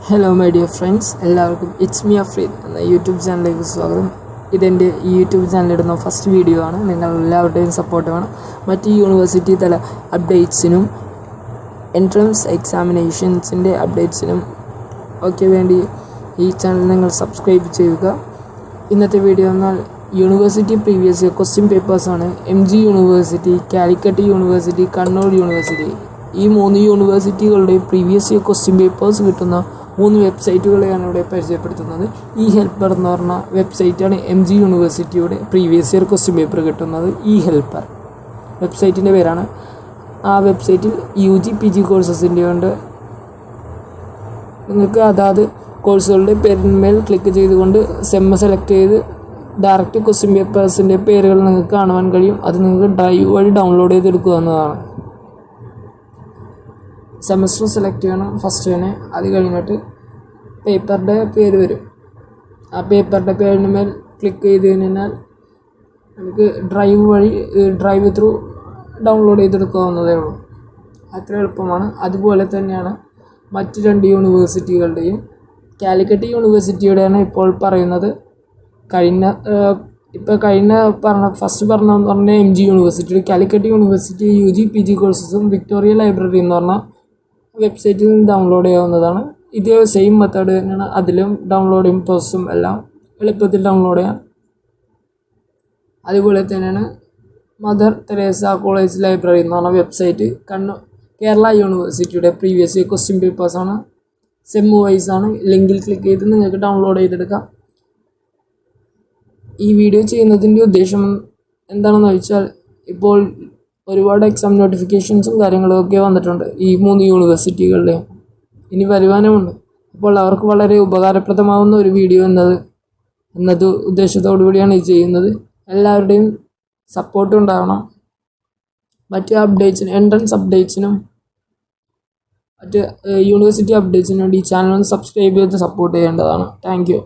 Hello my dear friends, എല്ലാവർക്കും it's me Afreed എന്ന YouTube ചാനലിലേക്ക് സ്വാഗതം. ഇതെൻ്റെ ഈ യൂട്യൂബ് ചാനലിടുന്ന ഫസ്റ്റ് വീഡിയോ ആണ്. നിങ്ങൾ എല്ലാവരുടെയും സപ്പോർട്ട് വേണം. മറ്റ് യൂണിവേഴ്സിറ്റി തല അപ്ഡേറ്റ്സിനും എൻട്രൻസ് എക്സാമിനേഷൻസിൻ്റെ അപ്ഡേറ്റ്സിനും ഒക്കെ വേണ്ടി ഈ ചാനൽ നിങ്ങൾ സബ്സ്ക്രൈബ് ചെയ്യുക. ഇന്നത്തെ വീഡിയോ എന്നാൽ യൂണിവേഴ്സിറ്റി പ്രീവിയസ് ഇയർ ക്വസ്റ്റ്യൻ പേപ്പേഴ്സാണ്. MG university, Calicut university, Kannur university, ഈ 3 യൂണിവേഴ്സിറ്റികളുടെ പ്രീവിയസ് ഇയർ ക്വസ്റ്റ്യൻ പേപ്പേഴ്സ് കിട്ടുന്ന 3 വെബ്സൈറ്റുകളെയാണ് ഇവിടെ പരിചയപ്പെടുത്തുന്നത്. ഈ ഹെൽപ്പർ എന്ന് പറഞ്ഞ വെബ്സൈറ്റാണ് MG യൂണിവേഴ്സിറ്റിയുടെ പ്രീവിയസ് ഇയർ ക്വസ്റ്റ്യൻ പേപ്പർ കിട്ടുന്നത്. ഈ ഹെൽപ്പർ വെബ്സൈറ്റിൻ്റെ പേരാണ്. ആ വെബ്സൈറ്റിൽ UG PG കോഴ്സസിൻ്റെ ഉണ്ട്. നിങ്ങൾക്ക് അതാത് കോഴ്സുകളുടെ പേരിന്മേൽ ക്ലിക്ക് ചെയ്തുകൊണ്ട് സെമ്മ് സെലക്ട് ചെയ്ത് ഡയറക്റ്റ് ക്വസ്റ്റ്യൻ പേപ്പേഴ്സിൻ്റെ പേരുകൾ നിങ്ങൾക്ക് കാണുവാൻ കഴിയും. അത് നിങ്ങൾക്ക് ഡ്രൈവ് വഴി ഡൗൺലോഡ് ചെയ്തെടുക്കാവുന്നതാണ്. സെമസ്റ്റർ സെലക്ട് ചെയ്യണം ഫസ്റ്റ് തന്നെ. അത് കഴിഞ്ഞിട്ട് പേപ്പറിൻ്റെ പേര് വരും. ആ പേപ്പറിൻ്റെ പേരിന് മേൽ ക്ലിക്ക് ചെയ്ത് കഴിഞ്ഞാൽ നമുക്ക് ഡ്രൈവ് ത്രൂ ഡൗൺലോഡ് ചെയ്തെടുക്കാവുന്നതേ ഉള്ളൂ. അത്ര എളുപ്പമാണ്. അതുപോലെ തന്നെയാണ് മറ്റ് 2 യൂണിവേഴ്സിറ്റികളുടെയും. കാലിക്കറ്റ് യൂണിവേഴ്സിറ്റിയുടെയാണ് ഇപ്പോൾ പറയുന്നത്. ഫസ്റ്റ് പറഞ്ഞ MG university. Calicut university UG PG കോഴ്സസും വിക്ടോറിയ ലൈബ്രറി എന്ന് പറഞ്ഞ വെബ്സൈറ്റിൽ നിന്ന് ഡൗൺലോഡ് ചെയ്യാവുന്നതാണ്. ഇതേ സെയിം മെത്തേഡ് തന്നെയാണ് അതിലും ഡൗൺലോഡിങ് പ്രോസസ്സും എല്ലാം എളുപ്പത്തിൽ ഡൗൺലോഡ് ചെയ്യാം. അതുപോലെ തന്നെയാണ് മദർ തെരേസ കോളേജ് ലൈബ്രറി എന്ന് പറഞ്ഞ വെബ്സൈറ്റ്. കേരള യൂണിവേഴ്സിറ്റിയുടെ പ്രീവിയസ് ഇയർ ക്വസ്റ്റ്യൻ പേപ്പേഴ്സാണ്. സെമ്മ് വൈസാണ്. ലിങ്കിൽ ക്ലിക്ക് ചെയ്ത് നിങ്ങൾക്ക് ഡൗൺലോഡ് ചെയ്തെടുക്കാം. ഈ വീഡിയോ ചെയ്യുന്നതിൻ്റെ ഉദ്ദേശം എന്താണെന്ന് വെച്ചാൽ, ഇപ്പോൾ ഒരുപാട് എക്സാം നോട്ടിഫിക്കേഷൻസും കാര്യങ്ങളൊക്കെ വന്നിട്ടുണ്ട് ഈ 3 യൂണിവേഴ്സിറ്റികളുടെയും. ഇനി വരുവാനുമുണ്ട്. അപ്പോൾ അവർക്ക് വളരെ ഉപകാരപ്രദമാവുന്ന ഒരു വീഡിയോ എന്നത് ഉദ്ദേശത്തോടു കൂടിയാണ് ഇത് ചെയ്യുന്നത്. എല്ലാവരുടെയും സപ്പോർട്ട് ഉണ്ടാവണം. മറ്റ് അപ്ഡേറ്റ്സിനും എൻട്രൻസ് അപ്ഡേറ്റ്സിനും മറ്റ് യൂണിവേഴ്സിറ്റി അപ്ഡേറ്റ്സിനും വേണ്ടി ഈ ചാനൽ സബ്സ്ക്രൈബ് ചെയ്ത് സപ്പോർട്ട് ചെയ്യേണ്ടതാണ്. Thank you.